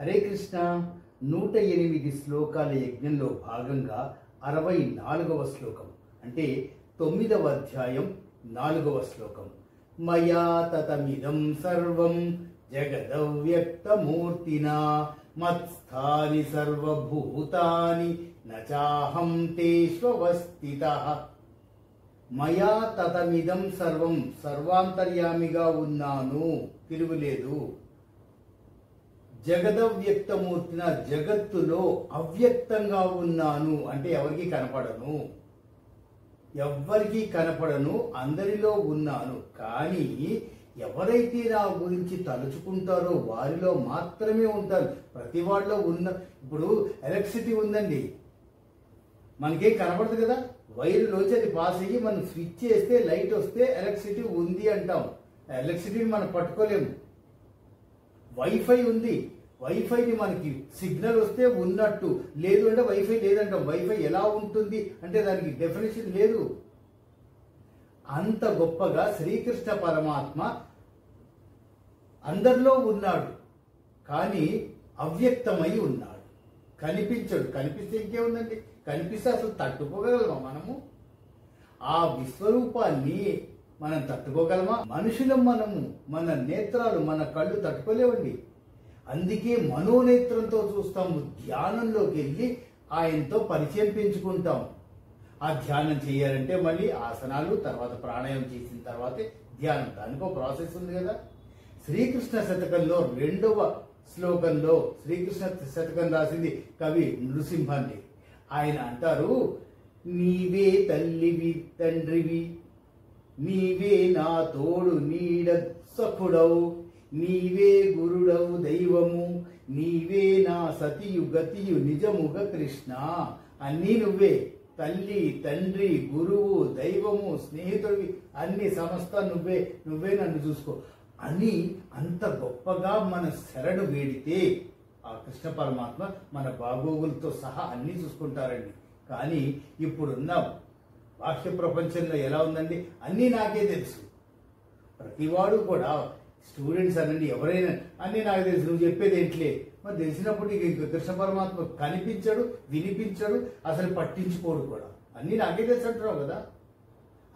హరే కృష్ణ 108 శ్లోకాల యజ్ఞంలో భాగంగా 64వ శ్లోకం అంటే 9వ అధ్యాయం 4వ శ్లోకం. మయా తతమిదం సర్వం జగదవ్యక్తమూర్తినా మత్స్థాని సర్వభూతాని నచాహం తేష్వస్థితః. మయా తతమిదం సర్వం, సర్వాంతర్యామిగా ఉన్నాను, తిరుగులేదు. జగదవ్యక్తమూర్తిన, జగత్తులో అవ్యక్తంగా ఉన్నాను అంటే ఎవరికి కనపడను, ఎవ్వరికి కనపడను, అందరిలో ఉన్నాను. కానీ ఎవరైతే నా గురించి తలుచుకుంటారో వారిలో మాత్రమే ఉంటాను. ప్రతి వాళ్ళలో ఉన్న, ఇప్పుడు ఎలక్ట్రిసిటీ ఉందండి, మనకేం కనపడదు కదా, వైర్లోంచి అది పాస్ అయ్యి మనం స్విచ్ చేస్తే లైట్ వస్తే ఎలక్ట్రిసిటీ ఉంది అంటాం. ఎలక్ట్రిసిటీని మనం పట్టుకోలేము. వైఫై ఉంది, వైఫైని మనకి సిగ్నల్ వస్తే ఉన్నట్టు, లేదు అంటే వైఫై లేదంటాం. వైఫై ఎలా ఉంటుంది అంటే దానికి డెఫినేషన్ లేదు. అంత గొప్పగా శ్రీకృష్ణ పరమాత్మ అందరిలో ఉన్నాడు, కానీ అవ్యక్తమై ఉన్నాడు, కనిపించడు. కనిపిస్తే ఇంకేముందండి, కనిపిస్తే అసలు తట్టుకోగలమా మనము? ఆ విశ్వరూపాన్ని మనం తట్టుకోగలమా? మనుషులం మనము, మన నేత్రాలు, మన కళ్ళు తట్టుకోలేవండి. అందుకే మనోనేత్రంతో చూస్తాము. ధ్యానంలోకి వెళ్ళి ఆయనతో పరిచయం పెంచుకుంటాం. ఆ ధ్యానం చేయాలంటే మళ్ళీ ఆసనాలు, తర్వాత ప్రాణాయామం చేసిన తర్వాతే ధ్యానం. దానికో ప్రాసెస్ ఉంది కదా. శ్రీకృష్ణ శతకంలో 2వ శ్లోకంలో, శ్రీకృష్ణ శతకం రాసింది కవి నృసింహండి. ఆయన అంటారు, నీవే తల్లివి తండ్రివి, నీవే నా తోడు నీడ సఖుడవు, నీవే గురుడవు దైవము, నీవే నా సతియు గతియు నిజముగ కృష్ణ. అన్నీ నువ్వే, తల్లి తండ్రి గురువు దైవము స్నేహితుడివి, అన్ని సమస్త నువ్వే, నువ్వే నన్ను చూసుకో అని అంత గొప్పగా మన శరణు వేడితే ఆ కృష్ణ పరమాత్మ మన బాగోగులతో సహా అన్నీ చూసుకుంటారండి. కానీ ఇప్పుడున్న బాహ్య ప్రపంచంలో ఎలా ఉందండి, అన్నీ నాకే తెలుసు. ప్రతివాడు కూడా, స్టూడెంట్స్ అనండి, ఎవరైనా అన్నీ నాకు తెలుసు, నువ్వు చెప్పేది ఏంట్లే. మరి తెలిసినప్పుడు ఇంక కృష్ణ పరమాత్మ కనిపించడు, వినిపించడు, అసలు పట్టించుకోడు కూడా. అన్నీ నాకే తెలుసు అంటున్నావు కదా.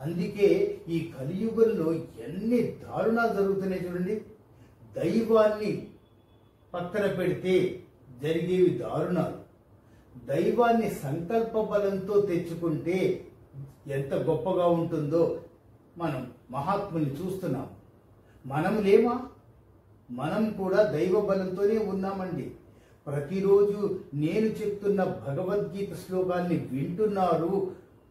అందుకే ఈ కలియుగంలో ఎన్ని దారుణాలు జరుగుతున్నాయి చూడండి. దైవాన్ని పక్కన పెడితే జరిగేవి దారుణాలు. దైవాన్ని సంకల్ప బలంతో తెచ్చుకుంటే ఎంత గొప్పగా ఉంటుందో మనం మహాత్ముల్ని చూస్తున్నాం. మనం లేమా? మనం కూడా దైవ బలంతోనే ఉన్నామండి. ప్రతిరోజు నేను చెప్తున్న భగవద్గీత శ్లోకాల్ని వింటున్నారు,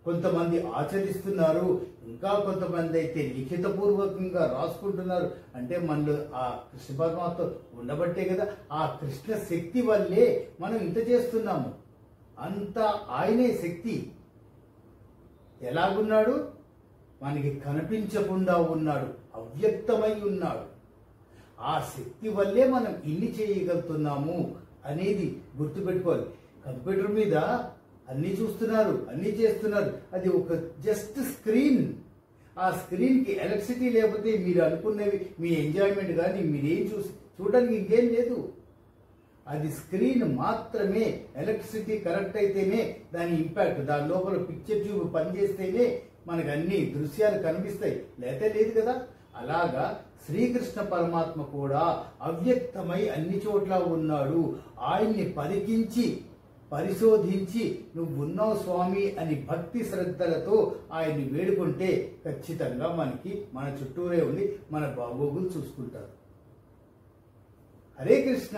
కొంతమంది ఆచరిస్తున్నారు, ఇంకా కొంతమంది అయితే లిఖితపూర్వకంగా రాసుకుంటున్నారు. అంటే మనలో ఆ కృష్ణ పరమాత్మ ఉండబట్టే కదా, ఆ కృష్ణ శక్తి వల్లే మనం ఇంత చేస్తున్నాము. అంత ఆయనే శక్తి. ఎలాగున్నాడు? మనకి కనిపించకుండా ఉన్నాడు, అవ్యక్తమై ఉన్నాడు. ఆ శక్తి వల్లే మనం ఇన్ని చేయగలుగుతున్నాము అనేది గుర్తుపెట్టుకోవాలి. కంప్యూటర్ మీద అన్ని చూస్తున్నారు, అన్ని చేస్తున్నారు, అది ఒక జస్ట్ స్క్రీన్. ఆ స్క్రీన్కి ఎలక్ట్రిసిటీ లేకపోతే మీరు అనుకునేవి, మీ ఎంజాయ్మెంట్ కానీ మీరేం చూడడానికి ఇంకేం లేదు. అది స్క్రీన్ మాత్రమే. ఎలక్ట్రిసిటీ కరెక్ట్ అయితేనే దాని ఇంపాక్ట్, దాని లోపల పిక్చర్ ట్యూబ్ పనిచేస్తేనే మనకు అన్ని దృశ్యాలు కనిపిస్తాయి, లేతే లేదు కదా. అలాగా శ్రీకృష్ణ పరమాత్మ కూడా అవ్యక్తమై అన్ని చోట్ల ఉన్నాడు. ఆయన్ని పరికించి పరిశోధించి నువ్వు ఉన్నావు స్వామి అని భక్తి శ్రద్ధలతో ఆయన్ని వేడుకుంటే ఖచ్చితంగా మనకి మన చుట్టూరే ఉండి మన బాగోగులు చూసుకుంటారు. హరే కృష్ణ.